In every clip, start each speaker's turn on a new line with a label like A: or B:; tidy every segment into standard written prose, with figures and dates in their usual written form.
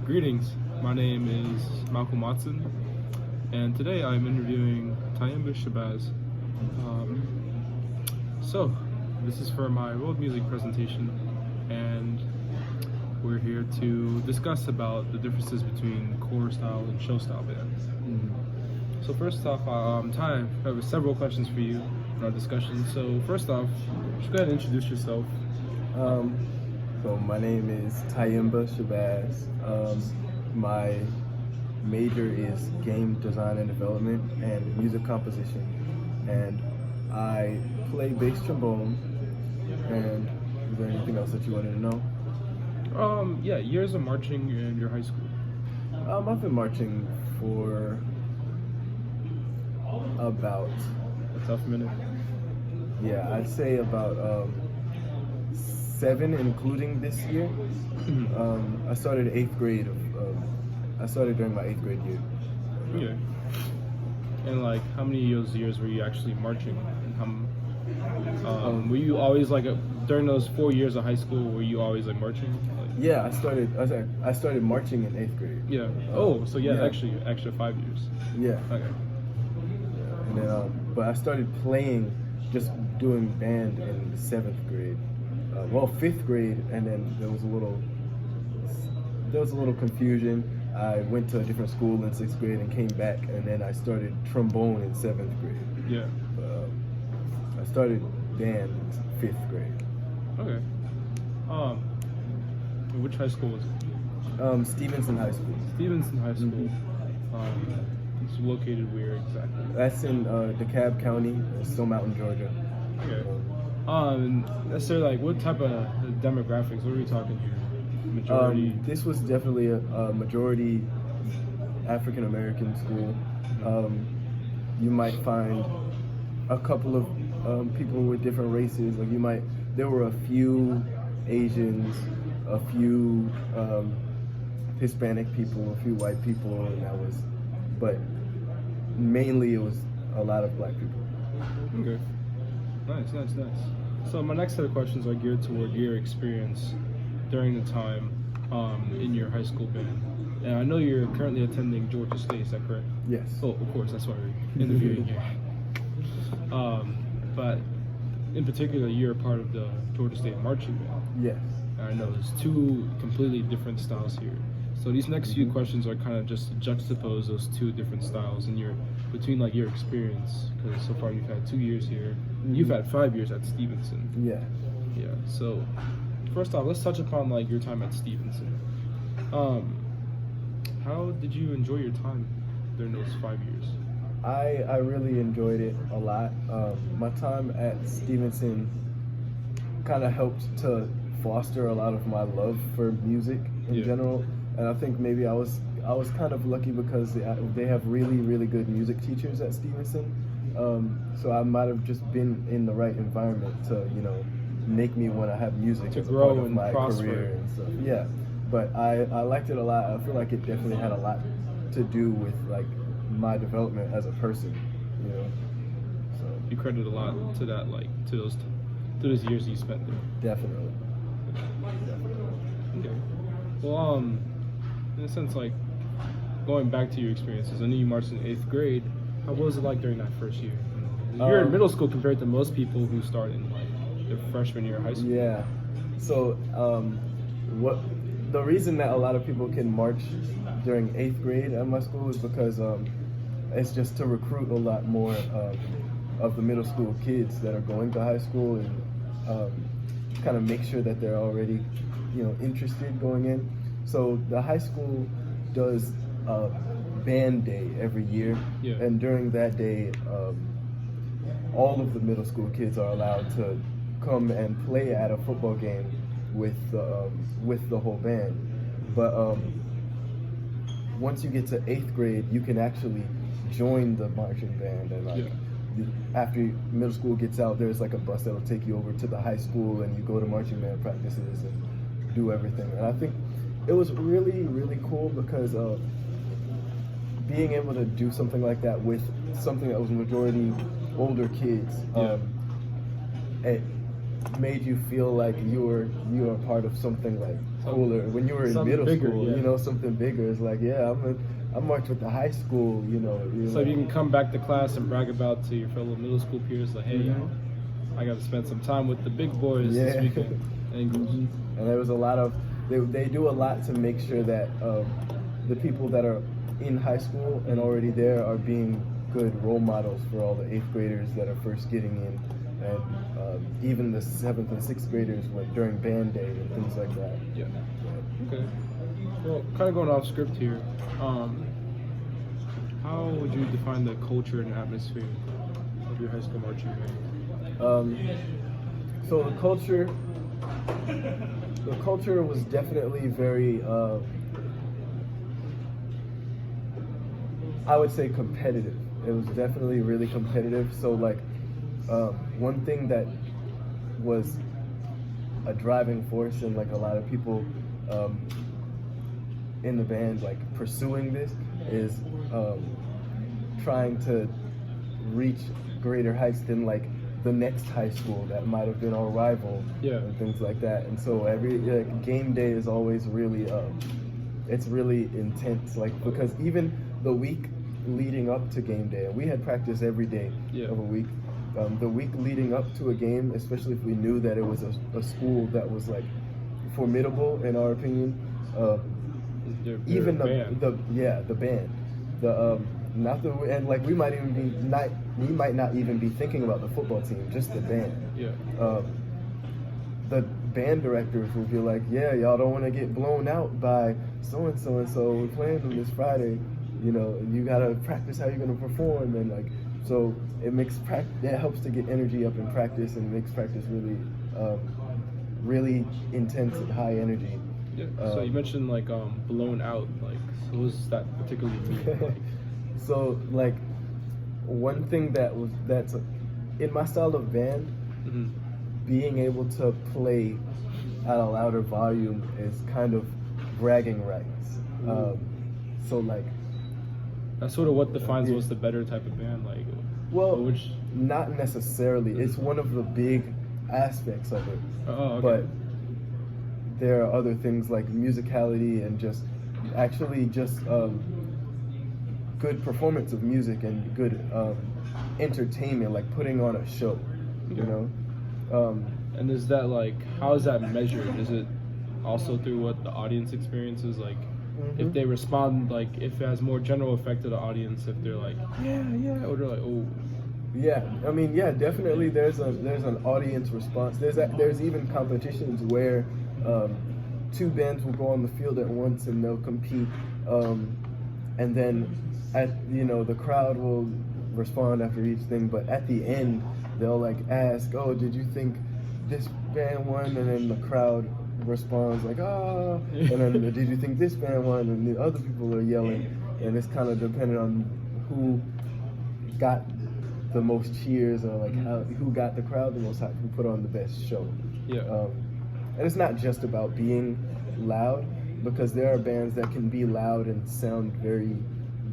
A: Greetings, my name is Malcolm Watson, and today I'm interviewing Tye Shabazz. So, this is for my world music presentation, and we're here to discuss about the differences between core style and show style bands. So first off, Tye, I have several questions for you in our discussion. So first off, just go ahead and introduce yourself.
B: So my name is Tye Shabazz. My major is game design and development and music composition, and I play bass trombone. And is there anything else that you wanted to know?
A: Yeah, years of marching in your high school.
B: I've been marching for about
A: A tough minute.
B: I'd say about 7, including this year. I started 8th grade. I started during my 8th grade year.
A: Okay. And like, how many of those years were you actually marching? And how, were you always like during those 4 years of high school? Were you always like marching? Like,
B: Yeah, I started marching in 8th grade.
A: yeah. Actually, extra 5 years.
B: Yeah.
A: Okay.
B: And then, but I started playing, just doing band in the 7th grade. 5th grade, and then there was a little confusion. I went to a different school in 6th grade and came back, and then I started trombone in 7th grade.
A: Yeah.
B: I started band in 5th grade.
A: Okay. Which high school was it?
B: Stevenson High School.
A: Stevenson High School. It's located where exactly?
B: That's in DeKalb County, Stone Mountain, Georgia.
A: Okay. So like, what type of demographics? What are we talking here? Majority.
B: This was definitely a majority African American school. You might find a couple of people with different races. Like there were a few Asians, a few Hispanic people, a few white people, and but mainly it was a lot of black people.
A: Okay. Nice. So my next set of questions are geared toward your experience during the time in your high school band. And I know you're currently attending Georgia State, is that correct?
B: Yes.
A: Oh, of course, that's why we're interviewing you. But in particular, you're a part of the Georgia State marching band.
B: Yes.
A: And I know there's two completely different styles here. So these next few questions are kind of just to juxtapose those two different styles and between like your experience, because so far you've had 2 years here. You've had 5 years at Stevenson.
B: Yeah.
A: Yeah. So first off, let's touch upon like your time at Stevenson. How did you enjoy your time during those 5 years?
B: I really enjoyed it a lot. My time at Stevenson kind of helped to foster a lot of my love for music in general, and I think maybe I was kind of lucky because they have really good music teachers at Stevenson. So I might have just been in the right environment to make me want to have music
A: To
B: as a
A: grow
B: part of
A: and
B: my
A: prosper.
B: career and stuff. Yeah, but I liked it a lot. I feel like it definitely had a lot to do with like my development as a person. So
A: You credit a lot to that, like to those years you spent there.
B: definitely.
A: Okay. Well, in a sense, like going back to your experiences, I know you marched in 8th grade. How was it like during that first year? You're in middle school compared to most people who start in like their freshman year of high school.
B: Yeah. So the reason that a lot of people can march during 8th grade at my school is because it's just to recruit a lot more of the middle school kids that are going to high school, and kind of make sure that they're already interested going in. So the high school does a band day every year, and during that day all of the middle school kids are allowed to come and play at a football game with the whole band. But once you get to 8th grade, you can actually join the marching band, and after middle school gets out, there's like a bus that'll take you over to the high school, and you go to marching band practices and do everything. And I think it was really cool because being able to do something like that with something that was majority older kids, made you feel like you were part of something like cooler. When you were in middle
A: bigger,
B: school,
A: yeah.
B: you know, something bigger. It's like, yeah, I marched with the high school, you know.
A: So you can come back to class and brag about to your fellow middle school peers, like, hey, yo, I got to spend some time with the big boys this weekend. And
B: there was a lot of, they do a lot to make sure that the people that are in high school and already there are being good role models for all the 8th graders that are first getting in, and even the 7th and 6th graders during band day and things like that.
A: Yeah. Okay. Well, kind of going off script here. How would you define the culture and atmosphere of your high school marching band?
B: So the culture was definitely very, I would say, competitive. It was definitely really competitive. So like, one thing that was a driving force and like a lot of people in the band like pursuing this is trying to reach greater heights than like the next high school that might have been our rival, and things like that. And so every game day is always really it's really intense, like, because even the week leading up to game day, and we had practice every day of a week, the week leading up to a game, especially if we knew that it was a school that was like formidable in our opinion, even the band, not the, and like we might not even be thinking about the football team, just the band. The band directors will be like, yeah, y'all don't want to get blown out by so and so, we're playing them this Friday, you know, you gotta practice how you're gonna perform, and like, so it helps to get energy up in practice, and it makes practice really really intense and high energy.
A: So you mentioned like blown out, like, so what does that particularly mean? Like?
B: So like, one thing that's in my style of band, being able to play at a louder volume is kind of bragging rights. So like,
A: that's sort of what defines what's the better type of band, like.
B: Well, not necessarily. It's one of the big aspects of it.
A: Oh, okay.
B: But there are other things like musicality and just good performance of music and good entertainment, like putting on a show, you know.
A: And is that like, how is that measured? Is it also through what the audience experiences, like? If they respond, like, if it has more general effect to the audience, if they're like, yeah, or they're like, oh.
B: Yeah, I mean, yeah, definitely. There's an audience response. There's even competitions where 2 bands will go on the field at once and they'll compete, and then the crowd will respond after each thing. But at the end, they'll like ask, oh, did you think this band won? And then the crowd responds like, ah, and then did you think this band won? And the other people are yelling, and it's kind of dependent on who got the most cheers, or like who got the crowd the most hype, who put on the best show. And it's not just about being loud, because there are bands that can be loud and sound very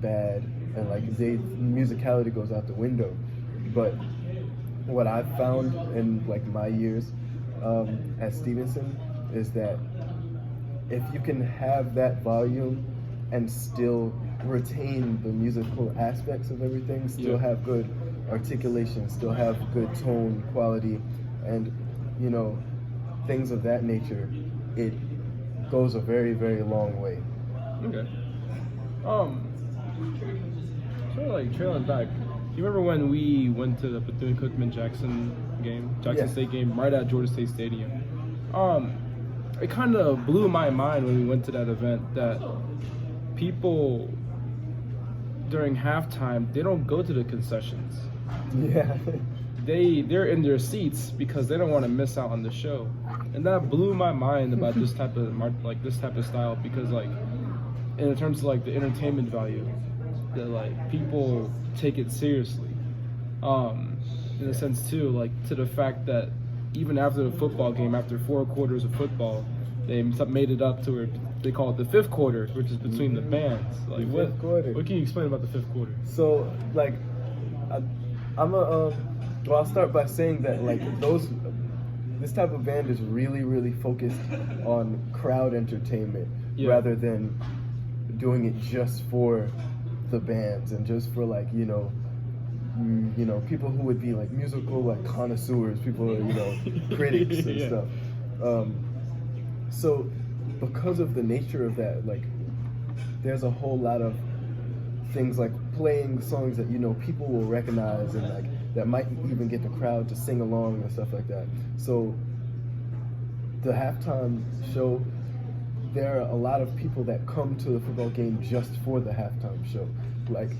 B: bad, and like musicality goes out the window. But what I've found in like my years at Stevenson is that if you can have that volume and still retain the musical aspects of everything, still have good articulation, still have good tone quality, and things of that nature, it goes a very, very long way.
A: Okay. Sort of like trailing back, do you remember when we went to the Bethune-Cookman-Jackson State game, right at Georgia State Stadium? It kind of blew my mind when we went to that event that people during halftime, they don't go to the concessions.
B: Yeah.
A: They're in their seats because they don't want to miss out on the show, and that blew my mind about this type of style, because like in terms of like the entertainment value, that like people take it seriously, in a sense too, like to the fact that even after the football game, after 4 quarters of football, they made it up to where they call it the 5th quarter, which is between the bands. Like what can you explain about the 5th quarter?
B: So like I'll start by saying that like this type of band is really, really focused on crowd entertainment rather than doing it just for the bands and just for like people who would be like musical like connoisseurs, people who are, critics and stuff. So because of the nature of that, like there's a whole lot of things like playing songs that people will recognize and like that might even get the crowd to sing along and stuff like that. So the halftime show, there are a lot of people that come to the football game just for the halftime show. Like,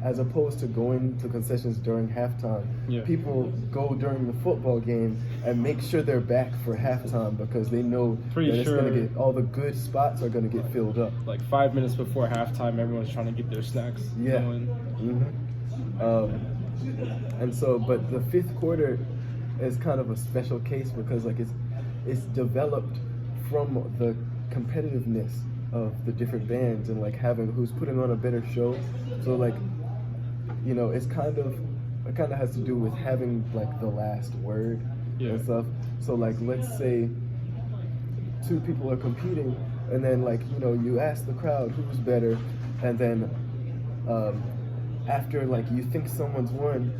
B: as opposed to going to concessions during halftime, people go during the football game and make sure they're back for halftime because they know it's going to get, all the good spots are going to get filled up.
A: Like 5 minutes before halftime, everyone's trying to get their snacks going.
B: And so, but the fifth quarter is kind of a special case because like it's developed from the competitiveness of the different bands and like having who's putting on a better show. So like it kind of has to do with having like the last word and stuff. So like let's say two people are competing and then like you ask the crowd who's better, and then after like you think someone's won,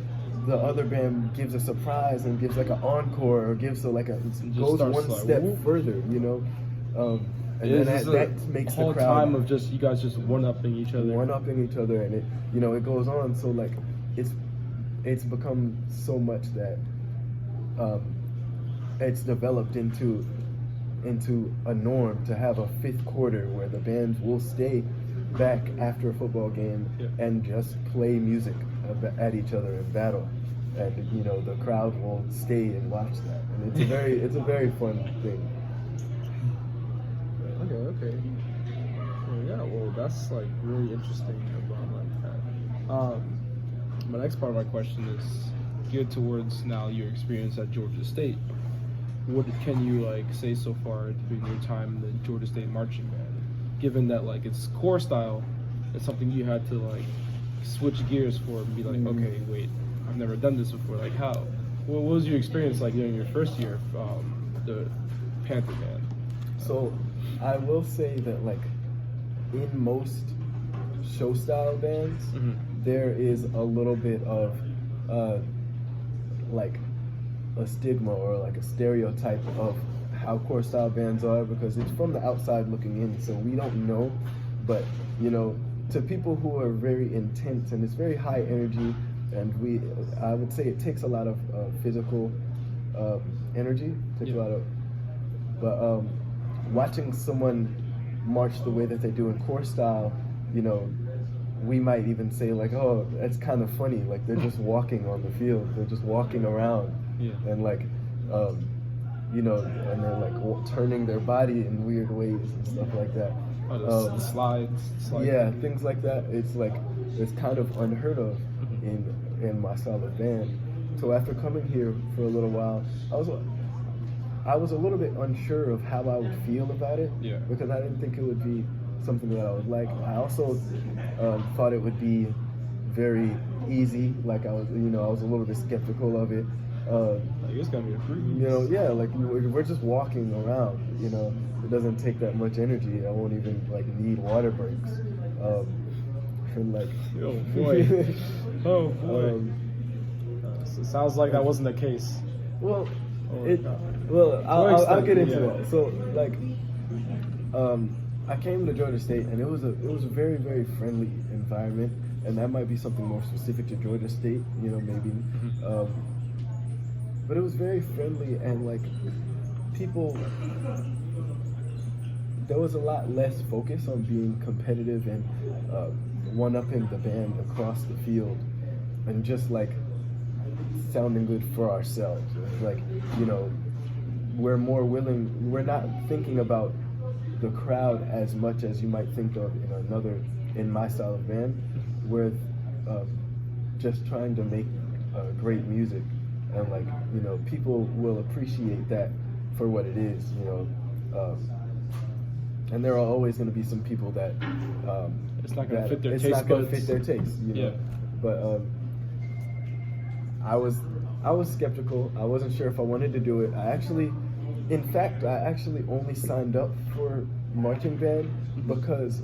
B: the other band gives a surprise and gives like an encore or gives goes one step further, and then that makes the crowd
A: time of just you guys just one-upping each other.
B: And it goes on. So like it's become so much that it's developed into a norm to have a fifth quarter where the bands will stay back after a football game and just play music at each other and battle, and the crowd will stay and watch that, and it's a very fun thing.
A: Okay. Well, that's like really interesting about like that. My next part of my question is geared towards now your experience at Georgia State. What can you like say so far during your time in the Georgia State marching band? Given that like it's core style, it's something you had to like switch gears for and be like, okay, wait, I've never done this before. Like how? What was your experience like during your first year of the Panther band?
B: So I will say that like in most show style bands, there is a little bit of like a stigma or like a stereotype of how core style bands are because it's from the outside looking in, so we don't know. But to people who are very intense and it's very high energy, and I would say it takes a lot of physical energy, but watching someone march the way that they do in core style, we might even say like, oh, that's kind of funny. Like they're just walking on the field, they're just walking around, and like, and they're like turning their body in weird ways and stuff like that.
A: The slides.
B: Things like that. It's like it's kind of unheard of in my style of band. So after coming here for a little while, I was a little bit unsure of how I would feel about it because I didn't think it would be something that I would like. I also thought it would be very easy. Like I was a little bit skeptical of it.
A: It's gonna be a breeze.
B: Like we're just walking around. It doesn't take that much energy. I won't even like need water breaks. And like,
A: oh boy, so it sounds like that wasn't the case.
B: Well, I'll get into that. So like, I came to Georgia State, and it was a very, very friendly environment, and that might be something more specific to Georgia State, maybe. But it was very friendly, and like people, there was a lot less focus on being competitive and one-upping the band across the field, and just like sounding good for ourselves. Like, we're more willing, we're not thinking about the crowd as much as you might think of in my style of band. We're just trying to make great music, and like, people will appreciate that for what it is, and there are always going to be some people that
A: it's not going to fit their taste.
B: It's not going to fit their taste, But I was skeptical. I wasn't sure if I wanted to do it. In fact, I actually only signed up for marching band because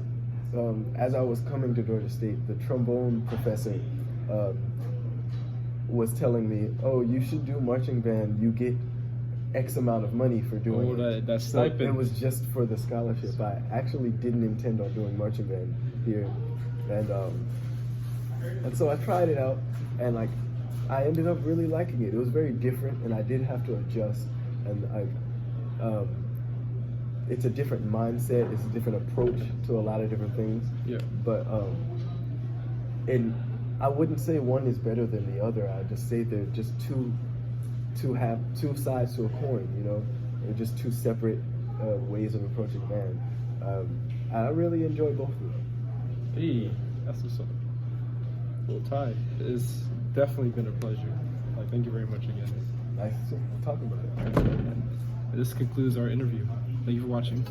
B: as I was coming to Georgia State, the trombone professor was telling me, "Oh, you should do marching band. You get X amount of money for doing it."
A: That
B: So
A: stipend.
B: it was just for the scholarship. I actually didn't intend on doing marching band here, and so I tried it out, and like I ended up really liking it. It was very different, and I did have to adjust. And it's a different mindset. It's a different approach to a lot of different things.
A: Yeah.
B: But and I wouldn't say one is better than the other. I just say they're just two sides to a coin. You know, they're just two separate ways of approaching band. I really enjoy both of them.
A: Hey, that's what's up. Well, Ty, it's definitely been a pleasure. Like, thank you very much again.
B: Nice talking about it.
A: This concludes our interview. Thank you for watching.